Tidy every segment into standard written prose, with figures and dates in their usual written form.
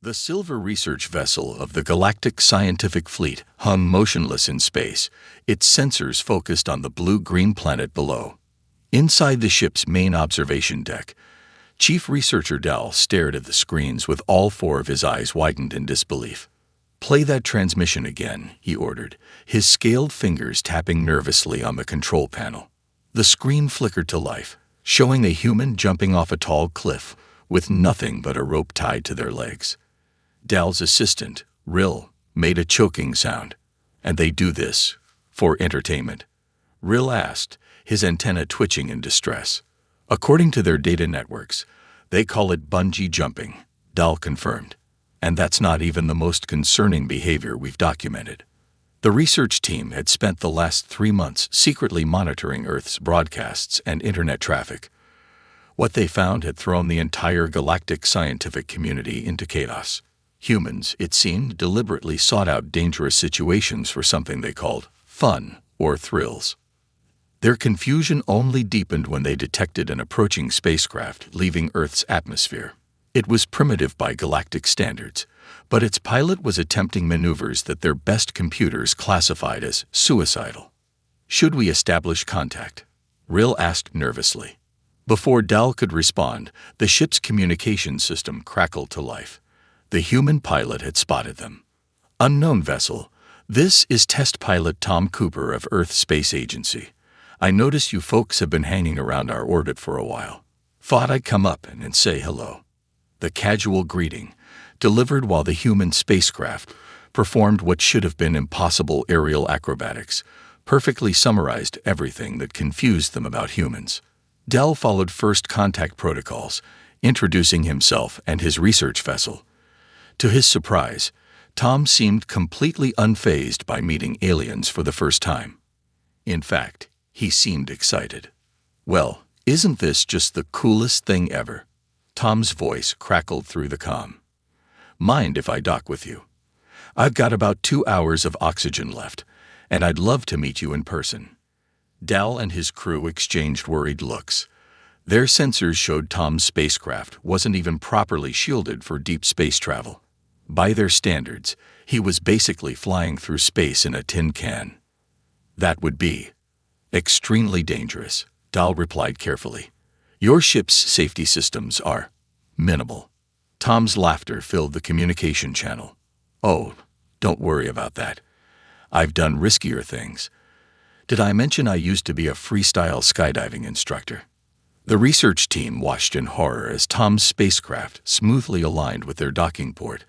The silver research vessel of the Galactic Scientific Fleet hung motionless in space, its sensors focused on the blue-green planet below. Inside the ship's main observation deck, Chief Researcher Dal stared at the screens with all four of his eyes widened in disbelief. "Play that transmission again," he ordered, his scaled fingers tapping nervously on the control panel. The screen flickered to life, showing a human jumping off a tall cliff with nothing but a rope tied to their legs. Dal's assistant, Rill, made a choking sound. "And they do this for entertainment?" Rill asked, his antenna twitching in distress. "According to their data networks, they call it bungee jumping," Dal confirmed. "And that's not even the most concerning behavior we've documented." The research team had spent the last 3 months secretly monitoring Earth's broadcasts and internet traffic. What they found had thrown the entire galactic scientific community into chaos. Humans, it seemed, deliberately sought out dangerous situations for something they called fun or thrills. Their confusion only deepened when they detected an approaching spacecraft leaving Earth's atmosphere. It was primitive by galactic standards, but its pilot was attempting maneuvers that their best computers classified as suicidal. "Should we establish contact?" Rill asked nervously. Before Dal could respond, the ship's communication system crackled to life. The human pilot had spotted them. "Unknown vessel, this is test pilot Tom Cooper of Earth Space Agency. I notice you folks have been hanging around our orbit for a while. Thought I'd come up and say hello." The casual greeting, delivered while the human spacecraft performed what should have been impossible aerial acrobatics, perfectly summarized everything that confused them about humans. Dal followed first contact protocols, introducing himself and his research vessel. To his surprise, Tom seemed completely unfazed by meeting aliens for the first time. In fact, he seemed excited. "Well, isn't this just the coolest thing ever?" Tom's voice crackled through the comm. "Mind if I dock with you? I've got about 2 hours of oxygen left, and I'd love to meet you in person." Dal and his crew exchanged worried looks. Their sensors showed Tom's spacecraft wasn't even properly shielded for deep space travel. By their standards, he was basically flying through space in a tin can. "That would be extremely dangerous," Dal replied carefully. "Your ship's safety systems are minimal." Tom's laughter filled the communication channel. "Oh, don't worry about that. I've done riskier things. Did I mention I used to be a freestyle skydiving instructor?" The research team watched in horror as Tom's spacecraft smoothly aligned with their docking port,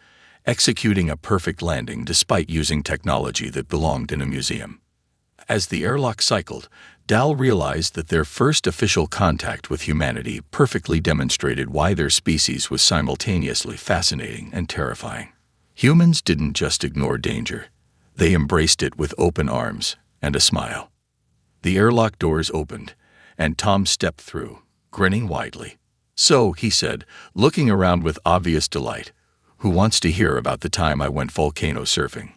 executing a perfect landing despite using technology that belonged in a museum. As the airlock cycled, Dal realized that their first official contact with humanity perfectly demonstrated why their species was simultaneously fascinating and terrifying. Humans didn't just ignore danger. They embraced it with open arms and a smile. The airlock doors opened, and Tom stepped through, grinning widely. "So," he said, looking around with obvious delight, "who wants to hear about the time I went volcano surfing?"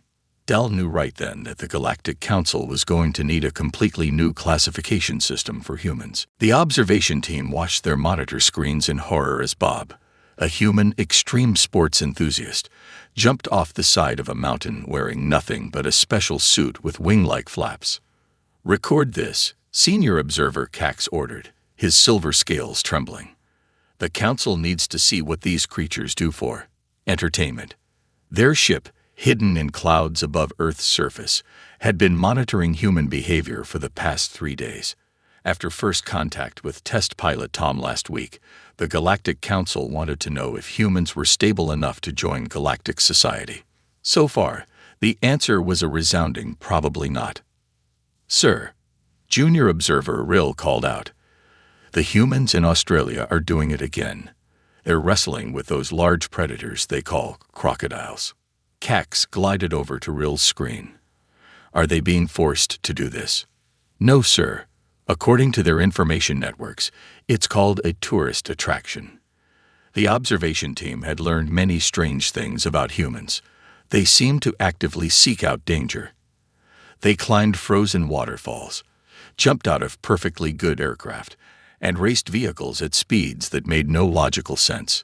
Dal knew right then that the Galactic Council was going to need a completely new classification system for humans. The observation team watched their monitor screens in horror as Bob, a human extreme sports enthusiast, jumped off the side of a mountain wearing nothing but a special suit with wing-like flaps. "Record this," Senior Observer Cax ordered, his silver scales trembling. "The Council needs to see what these creatures do for entertainment." Their ship, hidden in clouds above Earth's surface, had been monitoring human behavior for the past 3 days. After first contact with test pilot Tom last week, the Galactic Council wanted to know if humans were stable enough to join galactic society. So far, the answer was a resounding probably not. "Sir," Junior Observer Rill called out, "the humans in Australia are doing it again. They're wrestling with those large predators they call crocodiles." Cax glided over to Rill's screen. "Are they being forced to do this?" "No, sir. According to their information networks, it's called a tourist attraction." The observation team had learned many strange things about humans. They seemed to actively seek out danger. They climbed frozen waterfalls, jumped out of perfectly good aircraft, and raced vehicles at speeds that made no logical sense.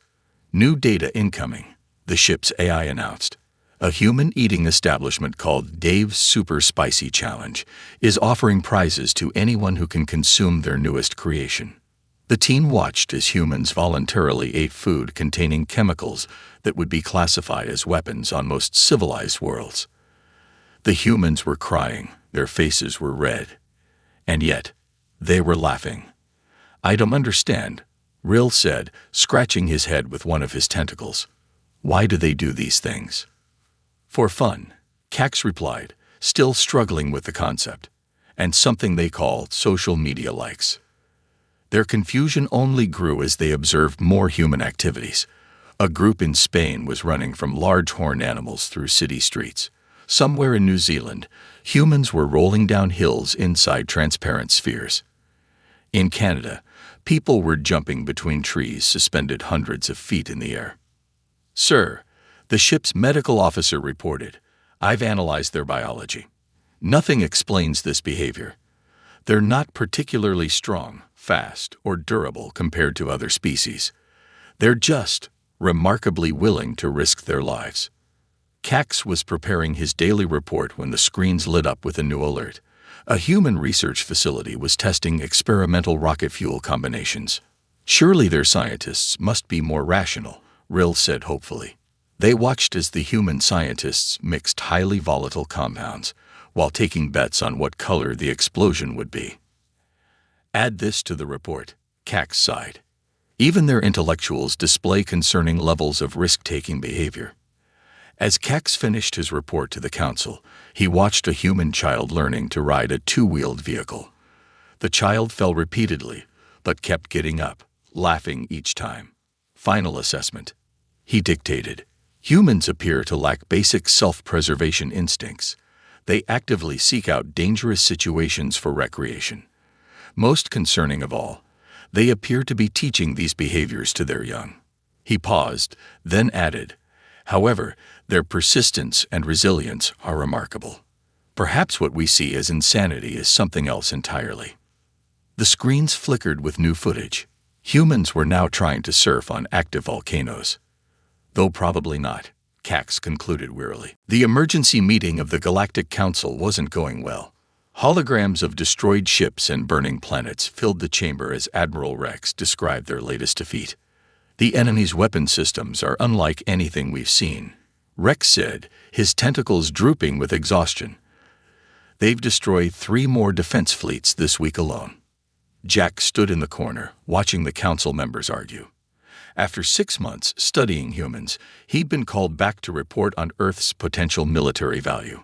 New data incoming. The ship's AI announced. A human eating establishment called Dave's Super Spicy Challenge is offering prizes to anyone who can consume their newest creation. The team watched as humans voluntarily ate food containing chemicals that would be classified as weapons on most civilized worlds. The humans were crying, their faces were red. And yet, they were laughing. "I don't understand," Rill said, scratching his head with one of his tentacles. "Why do they do these things?" "For fun," Cax replied, still struggling with the concept, "and something they call social media likes." Their confusion only grew as they observed more human activities. A group in Spain was running from large horned animals through city streets. Somewhere in New Zealand, humans were rolling down hills inside transparent spheres. In Canada, people were jumping between trees suspended hundreds of feet in the air. "Sir," the ship's medical officer reported, "I've analyzed their biology. Nothing explains this behavior. They're not particularly strong, fast, or durable compared to other species. They're just remarkably willing to risk their lives." Cax was preparing his daily report when the screens lit up with a new alert. A human research facility was testing experimental rocket fuel combinations. "Surely their scientists must be more rational," Rill said hopefully. They watched as the human scientists mixed highly volatile compounds, while taking bets on what color the explosion would be. "Add this to the report," Cax sighed. "Even their intellectuals display concerning levels of risk-taking behavior." As Cax finished his report to the council, he watched a human child learning to ride a two-wheeled vehicle. The child fell repeatedly, but kept getting up, laughing each time. "Final assessment," he dictated. "Humans appear to lack basic self-preservation instincts. They actively seek out dangerous situations for recreation. Most concerning of all, they appear to be teaching these behaviors to their young." He paused, then added, "However, their persistence and resilience are remarkable. Perhaps what we see as insanity is something else entirely." The screens flickered with new footage. Humans were now trying to surf on active volcanoes. "Though probably not," Cax concluded wearily. The emergency meeting of the Galactic Council wasn't going well. Holograms of destroyed ships and burning planets filled the chamber as Admiral Rex described their latest defeat. "The enemy's weapon systems are unlike anything we've seen," Rex said, his tentacles drooping with exhaustion. "They've destroyed 3 more defense fleets this week alone." Jack stood in the corner, watching the council members argue. After 6 months studying humans, he'd been called back to report on Earth's potential military value.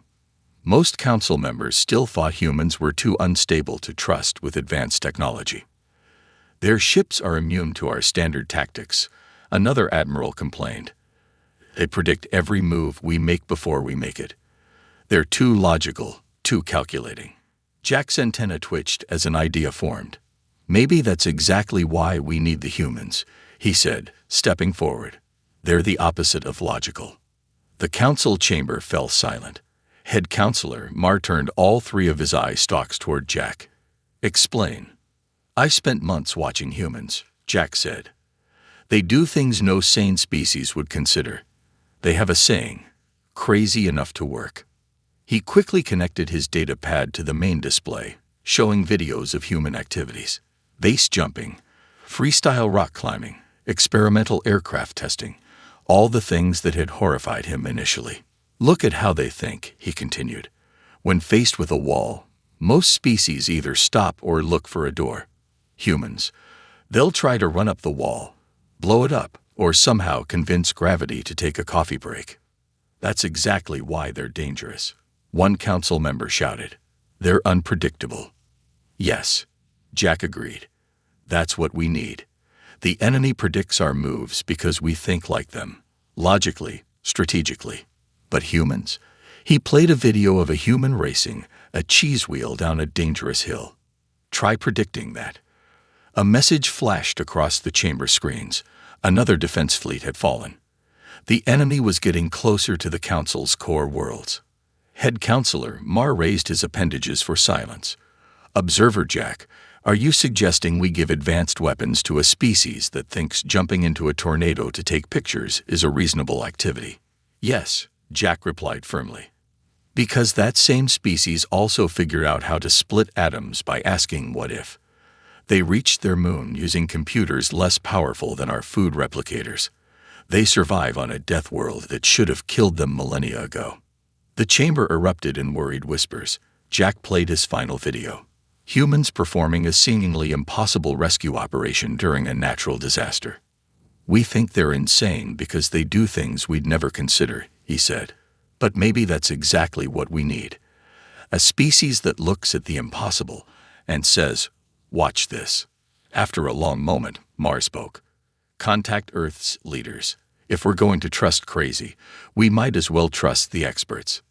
Most council members still thought humans were too unstable to trust with advanced technology. "Their ships are immune to our standard tactics," another admiral complained. "They predict every move we make before we make it. They're too logical, too calculating." Jack's antenna twitched as an idea formed. "Maybe that's exactly why we need the humans," he said, stepping forward. "They're the opposite of logical." The council chamber fell silent. Head counselor Mar turned all 3 of his eye stalks toward Jack. "Explain." "I spent months watching humans," Jack said. "They do things no sane species would consider. They have a saying, 'crazy enough to work.'" He quickly connected his data pad to the main display, showing videos of human activities. Base jumping, freestyle rock climbing, experimental aircraft testing, all the things that had horrified him initially. "Look at how they think," he continued. "When faced with a wall, most species either stop or look for a door. Humans, they'll try to run up the wall, blow it up, or somehow convince gravity to take a coffee break. That's exactly why they're dangerous," one council member shouted. "They're unpredictable." "Yes," Jack agreed. "That's what we need. The enemy predicts our moves because we think like them, logically, strategically. But humans?" He played a video of a human racing a cheese wheel down a dangerous hill. "Try predicting that." A message flashed across the chamber screens. Another defense fleet had fallen. The enemy was getting closer to the council's core worlds. Head counselor Mar raised his appendages for silence. "Observer Jack, Are you suggesting we give advanced weapons to a species that thinks jumping into a tornado to take pictures is a reasonable activity? Yes, Jack replied firmly. Because that same species also figured out how to split atoms by asking what if. They reached their moon using computers less powerful than our food replicators. They survive on a death world that should have killed them millennia ago. The chamber erupted in worried whispers. Jack played his final video. Humans performing a seemingly impossible rescue operation during a natural disaster. We think they're insane because they do things we'd never consider, he said. But maybe that's exactly what we need. A species that looks at the impossible and says, "Watch this." After a long moment, Mars spoke. "Contact Earth's leaders. If we're going to trust crazy, we might as well trust the experts."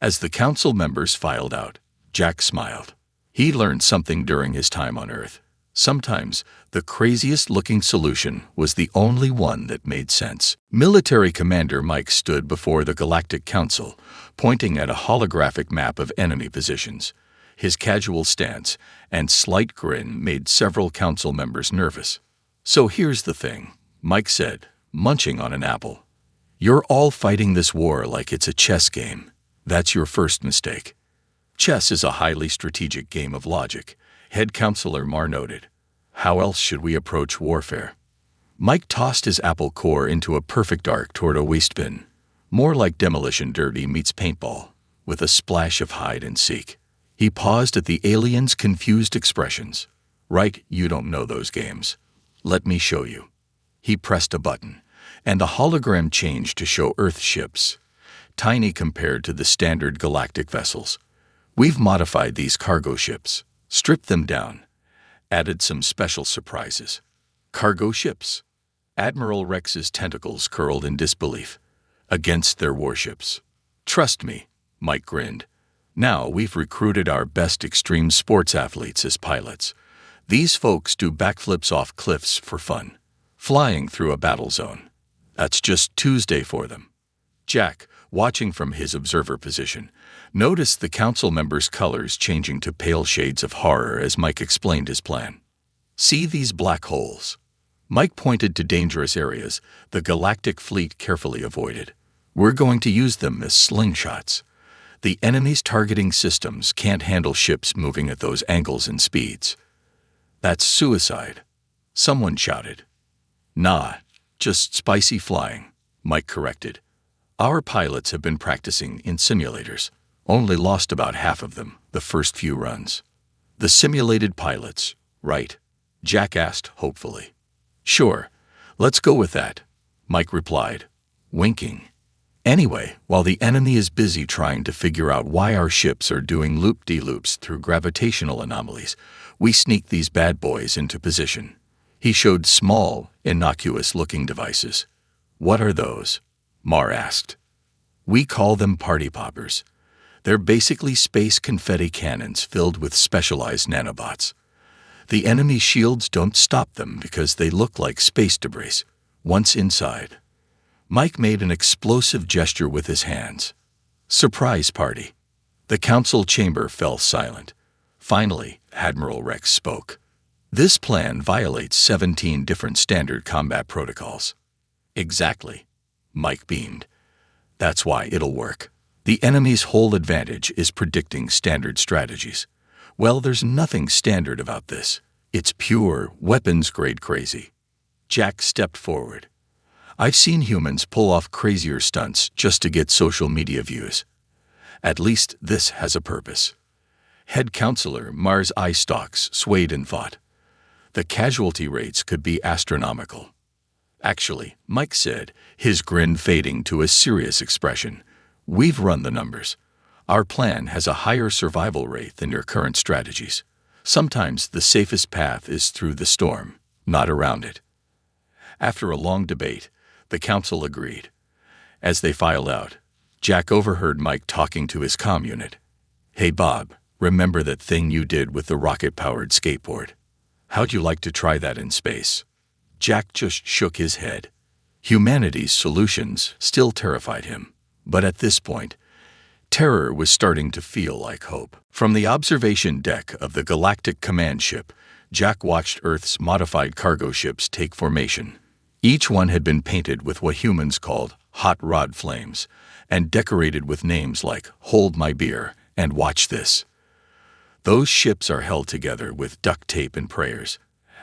As the council members filed out, Jack smiled. He learned something during his time on Earth. Sometimes, the craziest-looking solution was the only one that made sense. Military Commander Mike stood before the Galactic Council, pointing at a holographic map of enemy positions. His casual stance and slight grin made several council members nervous. "So here's the thing," Mike said, munching on an apple. "You're all fighting this war like it's a chess game. That's your first mistake. Chess is a highly strategic game of logic," Head Counselor Marr noted. "How else should we approach warfare?" Mike tossed his apple core into a perfect arc toward a waste bin, more like demolition derby meets paintball, with a splash of hide and seek. He paused at the aliens' confused expressions. "Right, you don't know those games. Let me show you." He pressed a button, and the hologram changed to show Earth ships, tiny compared to the standard galactic vessels. "We've modified these cargo ships, stripped them down, added some special surprises." Cargo ships? Admiral Rex's tentacles curled in disbelief. "Against their warships." "Trust me," Mike grinned. "Now we've recruited our best extreme sports athletes as pilots. These folks do backflips off cliffs for fun, flying through a battle zone. That's just Tuesday for them." Jack, watching from his observer position, noticed the council members' colors changing to pale shades of horror as Mike explained his plan. "See these black holes?" Mike pointed to dangerous areas the galactic fleet carefully avoided. "We're going to use them as slingshots. The enemy's targeting systems can't handle ships moving at those angles and speeds." "That's suicide," someone shouted. "Nah, just spicy flying," Mike corrected. "Our pilots have been practicing in simulators. Only lost about half of them the first few runs." "The simulated pilots, right?" Jack asked hopefully. "Sure, let's go with that," Mike replied, winking. "Anyway, while the enemy is busy trying to figure out why our ships are doing loop-de-loops through gravitational anomalies, we sneak these bad boys into position." He showed small, innocuous-looking devices. "What are those?" Marr asked. "We call them party poppers. They're basically space confetti cannons filled with specialized nanobots. The enemy shields don't stop them because they look like space debris. Once inside..." Mike made an explosive gesture with his hands. "Surprise party." The council chamber fell silent. Finally, Admiral Rex spoke. "This plan violates 17 different standard combat protocols." "Exactly," Mike beamed. "That's why it'll work. The enemy's whole advantage is predicting standard strategies. Well, there's nothing standard about this. It's pure, weapons-grade crazy." Jack stepped forward. "I've seen humans pull off crazier stunts just to get social media views. At least this has a purpose." Head Counselor Marr's eye stalks swayed in thought. "The casualty rates could be astronomical." "Actually," Mike said, his grin fading to a serious expression, "we've run the numbers. Our plan has a higher survival rate than your current strategies. Sometimes the safest path is through the storm, not around it." After a long debate, the council agreed. As they filed out, Jack overheard Mike talking to his comm unit. "Hey Bob, remember that thing you did with the rocket-powered skateboard? How'd you like to try that in space?" Jack just shook his head. Humanity's solutions still terrified him, but at this point, Terror was starting to feel like hope. From the observation deck of the Galactic Command ship, Jack watched Earth's modified cargo ships take formation. Each one had been painted with what humans called hot rod flames, and decorated with names like Hold My Beer and Watch This. Those ships are held together with duct tape and prayers,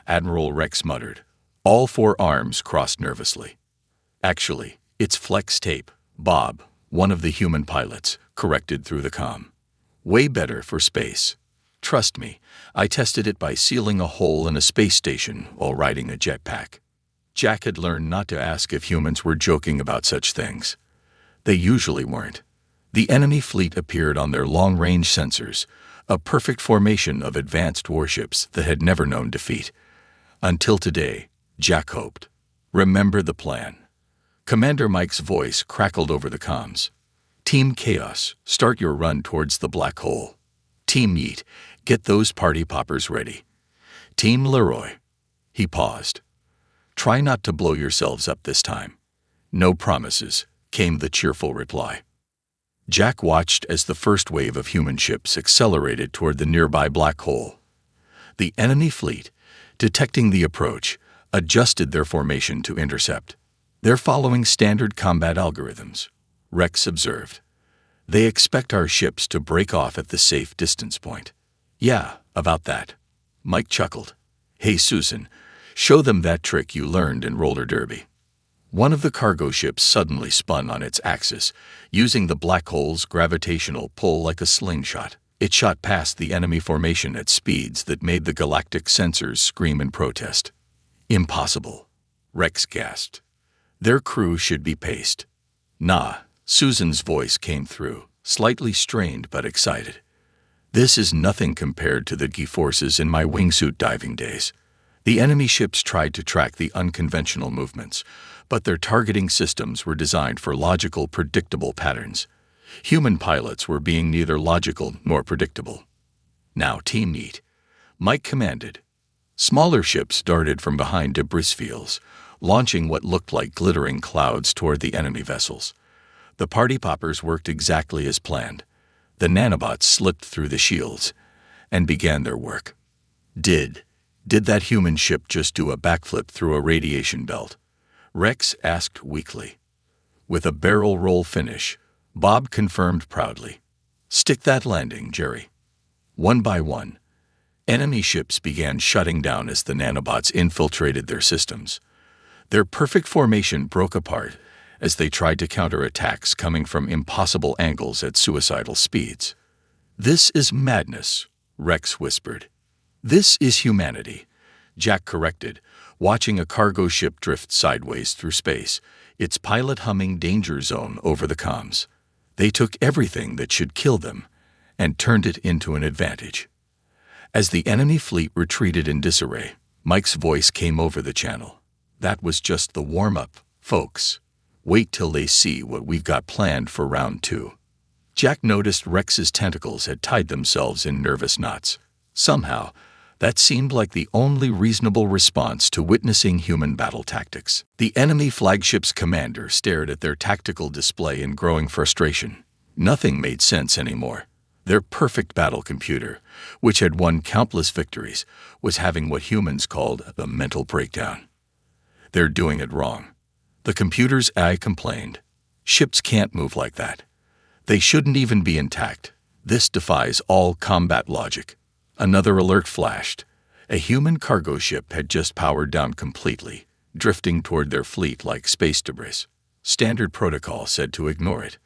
Admiral Rex muttered. All four arms crossed nervously. Actually, it's flex tape, Bob, one of the human pilots, corrected through the comm. Way better for space. Trust me, I tested it by sealing a hole in a space station while riding a jetpack. Jack had learned not to ask if humans were joking about such things. They usually weren't. The enemy fleet appeared on their long-range sensors, a perfect formation of advanced warships that had never known defeat. Until today, Jack hoped. Remember the plan. Commander Mike's voice crackled over the comms. Team Chaos, start your run towards the black hole. Team Yeet, get those party poppers ready. Team Leroy. He paused. Try not to blow yourselves up this time. No promises, came the cheerful reply. Jack watched as the first wave of human ships accelerated toward the nearby black hole. The enemy fleet, detecting the approach, adjusted their formation to intercept. They're following standard combat algorithms, Rex observed. They expect our ships to break off at the safe distance point. Yeah, about that. Mike chuckled. Hey, Susan, show them that trick you learned in roller derby. One of the cargo ships suddenly spun on its axis, using the black hole's gravitational pull like a slingshot. It shot past the enemy formation at speeds that made the galactic sensors scream in protest. Impossible, Rex gasped. Their crew should be paced. Nah, Susan's voice came through, slightly strained but excited. This is nothing compared to the G-forces in my wingsuit diving days. The enemy ships tried to track the unconventional movements, but their targeting systems were designed for logical, predictable patterns. Human pilots were being neither logical nor predictable. Now, Team Yeet, Mike commanded. Smaller ships darted from behind debris fields, launching what looked like glittering clouds toward the enemy vessels. The party poppers worked exactly as planned. The nanobots slipped through the shields and began their work. Did that human ship just do a backflip through a radiation belt? Rex asked weakly. With a barrel roll finish, Bob confirmed proudly. Stick that landing, Jerry. One by one, enemy ships began shutting down as the nanobots infiltrated their systems. Their perfect formation broke apart as they tried to counter attacks coming from impossible angles at suicidal speeds. This is madness, Rex whispered. This is humanity, Jack corrected, watching a cargo ship drift sideways through space, its pilot humming danger zone over the comms. They took everything that should kill them and turned it into an advantage. As the enemy fleet retreated in disarray, Mike's voice came over the channel. That was just the warm-up, folks. Wait till they see what we've got planned for round 2. Jack noticed Rex's tentacles had tied themselves in nervous knots. Somehow, that seemed like the only reasonable response to witnessing human battle tactics. The enemy flagship's commander stared at their tactical display in growing frustration. Nothing made sense anymore. Their perfect battle computer, which had won countless victories, was having what humans called a mental breakdown. They're doing it wrong. The computer's AI complained. Ships can't move like that. They shouldn't even be intact. This defies all combat logic. Another alert flashed. A human cargo ship had just powered down completely, drifting toward their fleet like space debris. Standard protocol said to ignore it.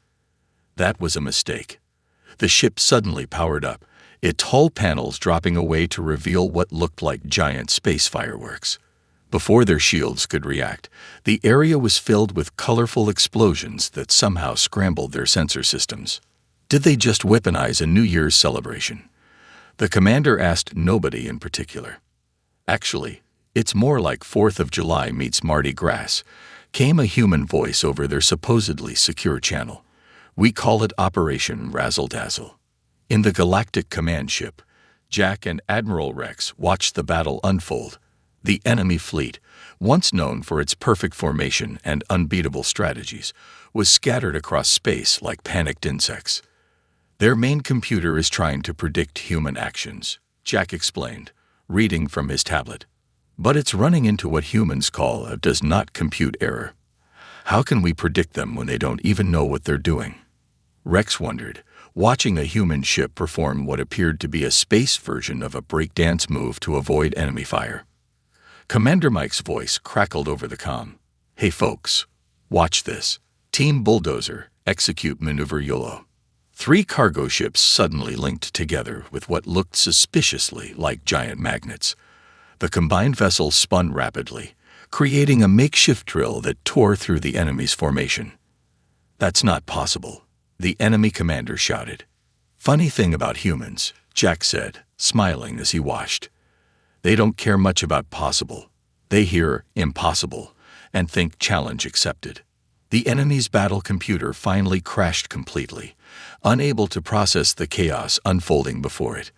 That was a mistake. The ship suddenly powered up, its hull panels dropping away to reveal what looked like giant space fireworks. Before their shields could react, the area was filled with colorful explosions that somehow scrambled their sensor systems. Did they just weaponize a New Year's celebration? The commander asked nobody in particular. Actually, it's more like 4th of July meets Mardi Gras, came a human voice over their supposedly secure channel. We call it Operation Razzle-Dazzle. In the Galactic Command ship, Jack and Admiral Rex watched the battle unfold. The enemy fleet, once known for its perfect formation and unbeatable strategies, was scattered across space like panicked insects. Their main computer is trying to predict human actions, Jack explained, reading from his tablet. But it's running into what humans call a does not compute error. How can we predict them when they don't even know what they're doing? Rex wondered, watching a human ship perform what appeared to be a space version of a breakdance move to avoid enemy fire. Commander Mike's voice crackled over the comm. "Hey folks, watch this. Team Bulldozer, execute maneuver YOLO." 3 cargo ships suddenly linked together with what looked suspiciously like giant magnets. The combined vessels spun rapidly, creating a makeshift drill that tore through the enemy's formation. "That's not possible," the enemy commander shouted. "Funny thing about humans," Jack said, smiling as he watched. "They don't care much about possible. They hear impossible and think challenge accepted." The enemy's battle computer finally crashed completely, unable to process the chaos unfolding before it.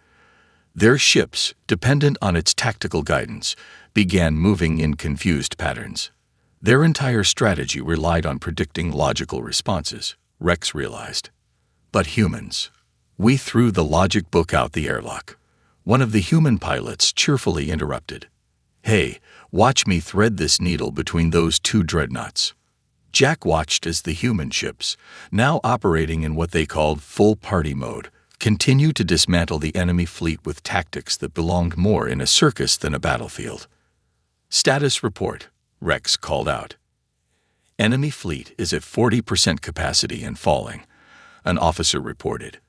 Their ships, dependent on its tactical guidance, began moving in confused patterns. Their entire strategy relied on predicting logical responses, Rex realized. But humans. We threw the logic book out the airlock. One of the human pilots cheerfully interrupted. "Hey, watch me thread this needle between those 2 dreadnoughts." Jack watched as the human ships, now operating in what they called full party mode, continued to dismantle the enemy fleet with tactics that belonged more in a circus than a battlefield. "Status report," Rex called out. "Enemy fleet is at 40% capacity and falling," an officer reported.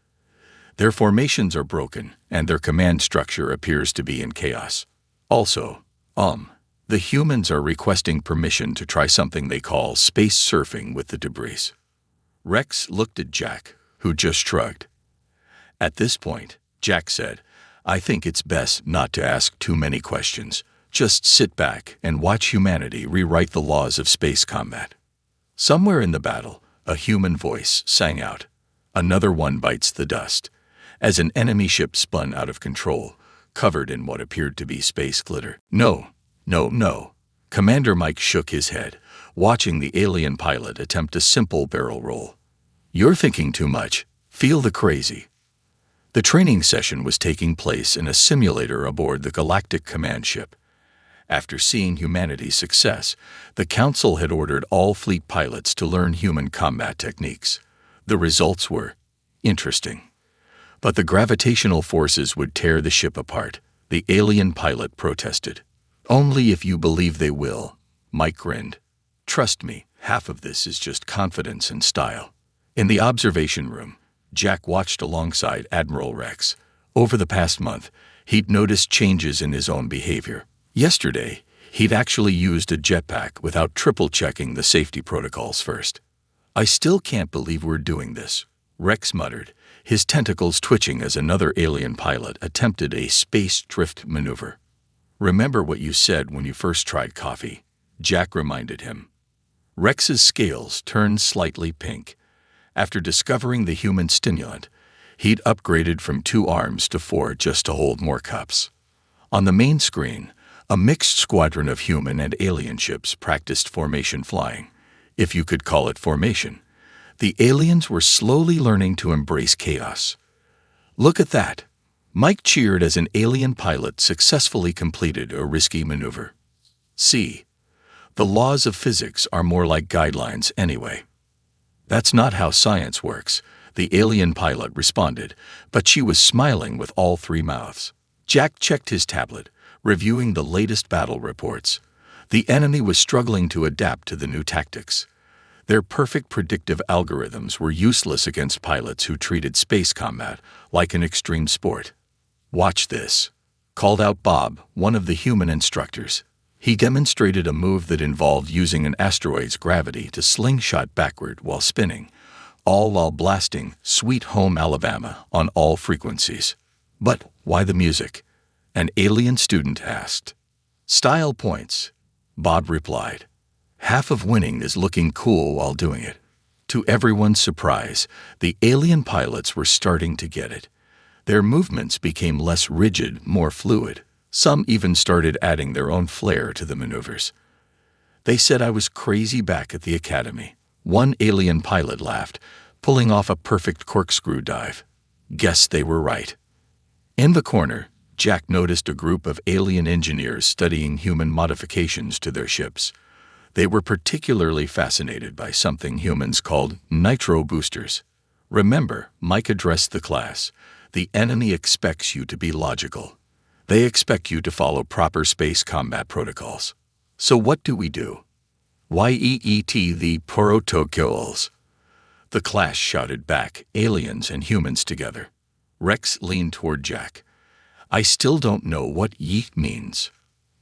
"Their formations are broken, and their command structure appears to be in chaos. Also, the humans are requesting permission to try something they call space surfing with the debris." Rex looked at Jack, who just shrugged. "At this point," Jack said, "I think it's best not to ask too many questions. Just sit back and watch humanity rewrite the laws of space combat." Somewhere in the battle, a human voice sang out, "Another one bites the dust," as an enemy ship spun out of control, covered in what appeared to be space glitter. No. Commander Mike shook his head, watching the alien pilot attempt a simple barrel roll. "You're thinking too much. Feel the crazy." The training session was taking place in a simulator aboard the Galactic Command ship. After seeing humanity's success, the Council had ordered all fleet pilots to learn human combat techniques. The results were interesting. But the gravitational forces would tear the ship apart, the alien pilot protested. "Only if you believe they will," Mike grinned. "Trust me, half of this is just confidence and style." In the observation room, Jack watched alongside Admiral Rex. Over the past month, he'd noticed changes in his own behavior. Yesterday, he'd actually used a jetpack without triple-checking the safety protocols first. "I still can't believe we're doing this," Rex muttered, his tentacles twitching as another alien pilot attempted a space drift maneuver. "Remember what you said when you first tried coffee," Jack reminded him. Rex's scales turned slightly pink. After discovering the human stimulant, he'd upgraded from 2 arms to 4 just to hold more cups. On the main screen, a mixed squadron of human and alien ships practiced formation flying, if you could call it formation. The aliens were slowly learning to embrace chaos. "Look at that!" Mike cheered as an alien pilot successfully completed a risky maneuver. "See, the laws of physics are more like guidelines anyway." "That's not how science works," the alien pilot responded, but she was smiling with all 3 mouths. Jack checked his tablet, reviewing the latest battle reports. The enemy was struggling to adapt to the new tactics. Their perfect predictive algorithms were useless against pilots who treated space combat like an extreme sport. "Watch this," called out Bob, one of the human instructors. He demonstrated a move that involved using an asteroid's gravity to slingshot backward while spinning, all while blasting Sweet Home Alabama on all frequencies. "But why the music?" an alien student asked. "Style points," Bob replied. "Half of winning is looking cool while doing it." To everyone's surprise, the alien pilots were starting to get it. Their movements became less rigid, more fluid. Some even started adding their own flair to the maneuvers. "They said I was crazy back at the academy," one alien pilot laughed, pulling off a perfect corkscrew dive. Guess they were right. In the corner, Jack noticed a group of alien engineers studying human modifications to their ships. They were particularly fascinated by something humans called nitro boosters. Remember, Mike addressed the class. The enemy expects you to be logical. They expect you to follow proper space combat protocols. So what do we do? Yeet the protocols. The class shouted back, aliens and humans together. Rex leaned toward Jack. I still don't know what yeet means.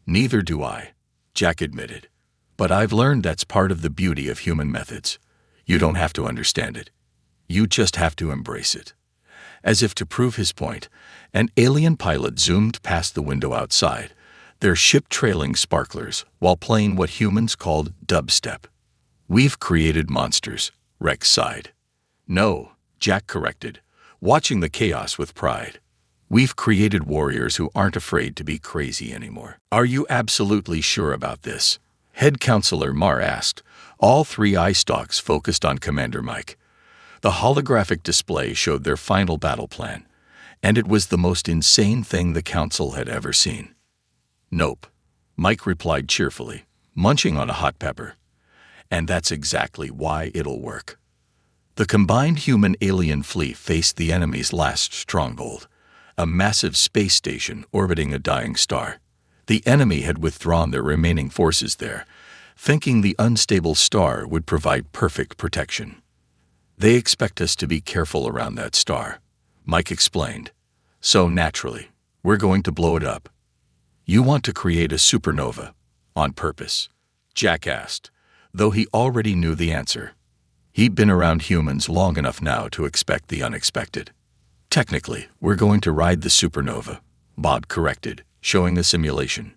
Neither do I, Jack admitted. But I've learned that's part of the beauty of human methods. You don't have to understand it. You just have to embrace it. As if to prove his point, an alien pilot zoomed past the window outside, their ship trailing sparklers while playing what humans called dubstep. We've created monsters, Rex sighed. No, Jack corrected, watching the chaos with pride. We've created warriors who aren't afraid to be crazy anymore. Are you absolutely sure about this? Head Counselor Marr asked, all three eye stalks focused on Commander Mike. The holographic display showed their final battle plan, and it was the most insane thing the Council had ever seen. Nope, Mike replied cheerfully, munching on a hot pepper. And that's exactly why it'll work. The combined human-alien fleet faced the enemy's last stronghold, a massive space station orbiting a dying star. The enemy had withdrawn their remaining forces there, thinking the unstable star would provide perfect protection. They expect us to be careful around that star, Mike explained. So naturally, we're going to blow it up. You want to create a supernova, on purpose? Jack asked, though he already knew the answer. He'd been around humans long enough now to expect the unexpected. Technically, we're going to ride the supernova, Bob corrected, showing a simulation.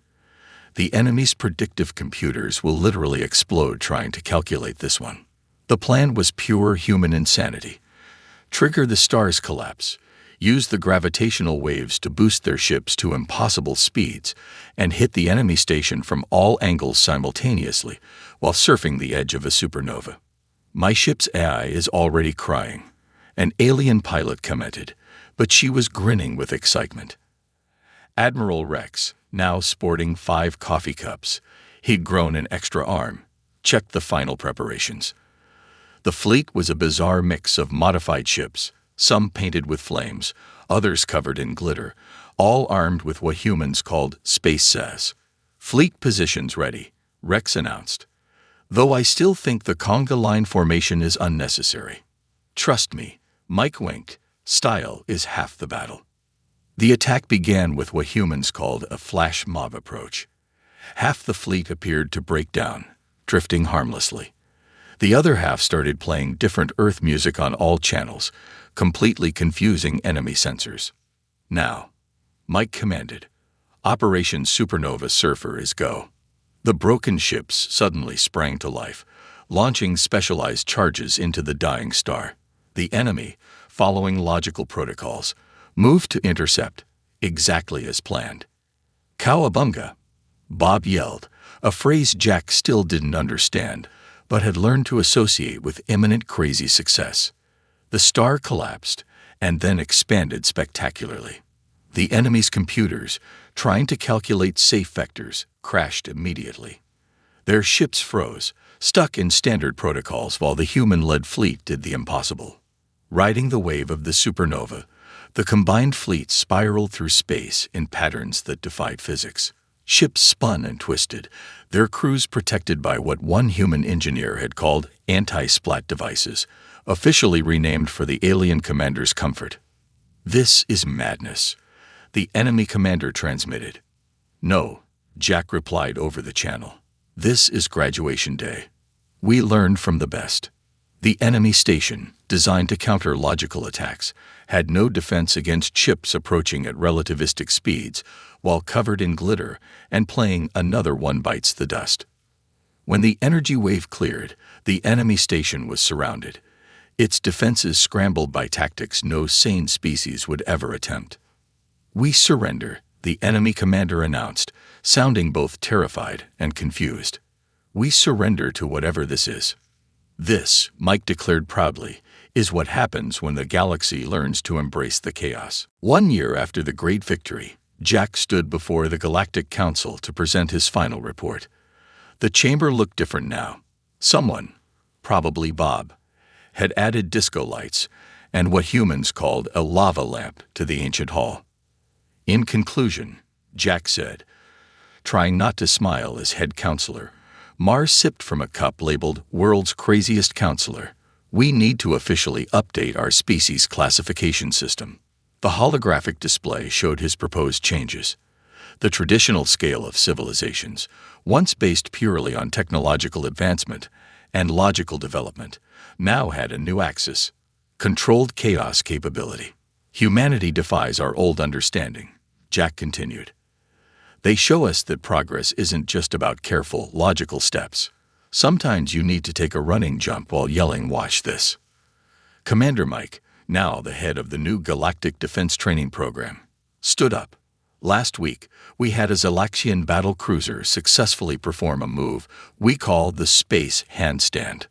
The enemy's predictive computers will literally explode trying to calculate this one. The plan was pure human insanity. Trigger the star's collapse, use the gravitational waves to boost their ships to impossible speeds, and hit the enemy station from all angles simultaneously while surfing the edge of a supernova. My ship's AI is already crying, an alien pilot commented, but she was grinning with excitement. Admiral Rex, now sporting 5 coffee cups, he'd grown an extra arm, checked the final preparations. The fleet was a bizarre mix of modified ships, some painted with flames, others covered in glitter, all armed with what humans called space sass. Fleet positions ready, Rex announced. Though I still think the conga line formation is unnecessary. Trust me, Mike winked, style is half the battle. The attack began with what humans called a flash mob approach. Half the fleet appeared to break down, drifting harmlessly. The other half started playing different Earth music on all channels, completely confusing enemy sensors. Now, Mike commanded, Operation Supernova Surfer is go. The broken ships suddenly sprang to life, launching specialized charges into the dying star. The enemy, following logical protocols, moved to intercept, exactly as planned. Cowabunga! Bob yelled, a phrase Jack still didn't understand, but had learned to associate with imminent crazy success. The star collapsed, and then expanded spectacularly. The enemy's computers, trying to calculate safe vectors, crashed immediately. Their ships froze, stuck in standard protocols while the human-led fleet did the impossible. Riding the wave of the supernova, the combined fleet spiraled through space in patterns that defied physics. Ships spun and twisted, their crews protected by what one human engineer had called anti-splat devices, officially renamed for the alien commander's comfort. This is madness, the enemy commander transmitted. No, Jack replied over the channel. This is graduation day. We learned from the best. The enemy station, designed to counter logical attacks, had no defense against ships approaching at relativistic speeds while covered in glitter and playing Another One Bites the Dust. When the energy wave cleared, the enemy station was surrounded, its defenses scrambled by tactics no sane species would ever attempt. We surrender, the enemy commander announced, sounding both terrified and confused. We surrender to whatever this is. This, Mike declared proudly, is what happens when the galaxy learns to embrace the chaos. 1 year after the great victory, Jack stood before the Galactic Council to present his final report. The chamber looked different now. Someone, probably Bob, had added disco lights and what humans called a lava lamp to the ancient hall. In conclusion, Jack said, trying not to smile as head counselor, Mars sipped from a cup labeled World's Craziest Counselor. We need to officially update our species classification system. The holographic display showed his proposed changes. The traditional scale of civilizations, once based purely on technological advancement and logical development, now had a new axis: controlled chaos capability. Humanity defies our old understanding, Jack continued. They show us that progress isn't just about careful, logical steps. Sometimes you need to take a running jump while yelling, "Watch this." Commander Mike, now the head of the new Galactic Defense Training Program, stood up. Last week, we had a Zalaxian battle cruiser successfully perform a move we call the space handstand.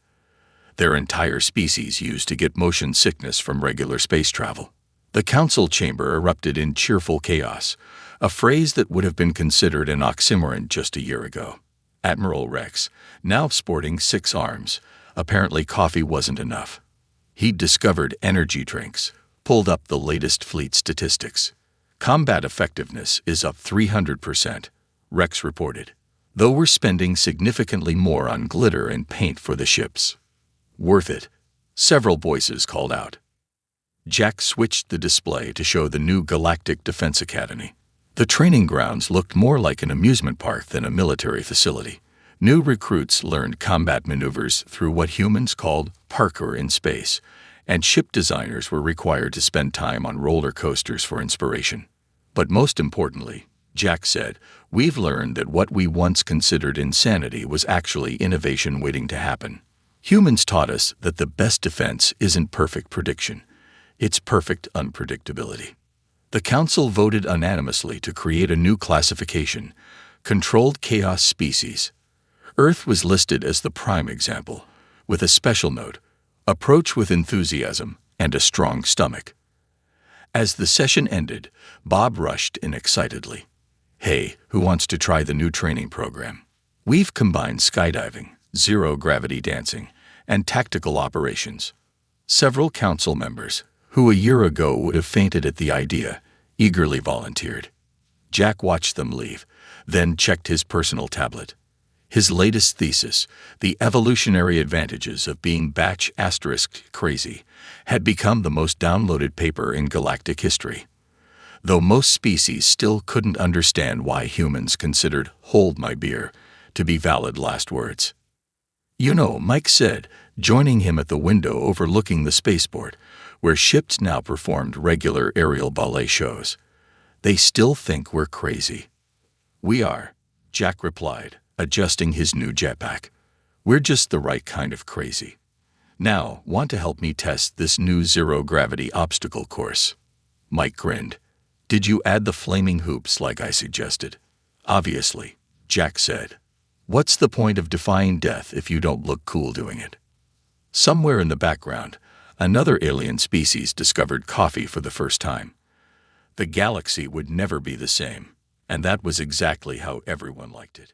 Their entire species used to get motion sickness from regular space travel. The council chamber erupted in cheerful chaos, a phrase that would have been considered an oxymoron just a year ago. Admiral Rex, now sporting 6 arms, apparently coffee wasn't enough. He'd discovered energy drinks, pulled up the latest fleet statistics. Combat effectiveness is up 300%, Rex reported, though we're spending significantly more on glitter and paint for the ships. Worth it, several voices called out. Jack switched the display to show the new Galactic Defense Academy. The training grounds looked more like an amusement park than a military facility. New recruits learned combat maneuvers through what humans called parkour in space, and ship designers were required to spend time on roller coasters for inspiration. But most importantly, Jack said, we've learned that what we once considered insanity was actually innovation waiting to happen. Humans taught us that the best defense isn't perfect prediction. It's perfect unpredictability. The Council voted unanimously to create a new classification, Controlled Chaos Species. Earth was listed as the prime example, with a special note: approach with enthusiasm and a strong stomach. As the session ended, Bob rushed in excitedly. Hey, who wants to try the new training program? We've combined skydiving, zero-gravity dancing, and tactical operations. Several council members, who a year ago would have fainted at the idea, eagerly volunteered. Jack watched them leave, then checked his personal tablet. His latest thesis, The Evolutionary Advantages of Being Batch * Crazy, had become the most downloaded paper in galactic history. Though most species still couldn't understand why humans considered "hold my beer" to be valid last words. You know, Mike said, joining him at the window overlooking the spaceport, where ships now performed regular aerial ballet shows. They still think we're crazy. We are, Jack replied, adjusting his new jetpack. We're just the right kind of crazy. Now, want to help me test this new zero-gravity obstacle course? Mike grinned. Did you add the flaming hoops like I suggested? Obviously, Jack said. What's the point of defying death if you don't look cool doing it? Somewhere in the background, another alien species discovered coffee for the first time. The galaxy would never be the same, and that was exactly how everyone liked it.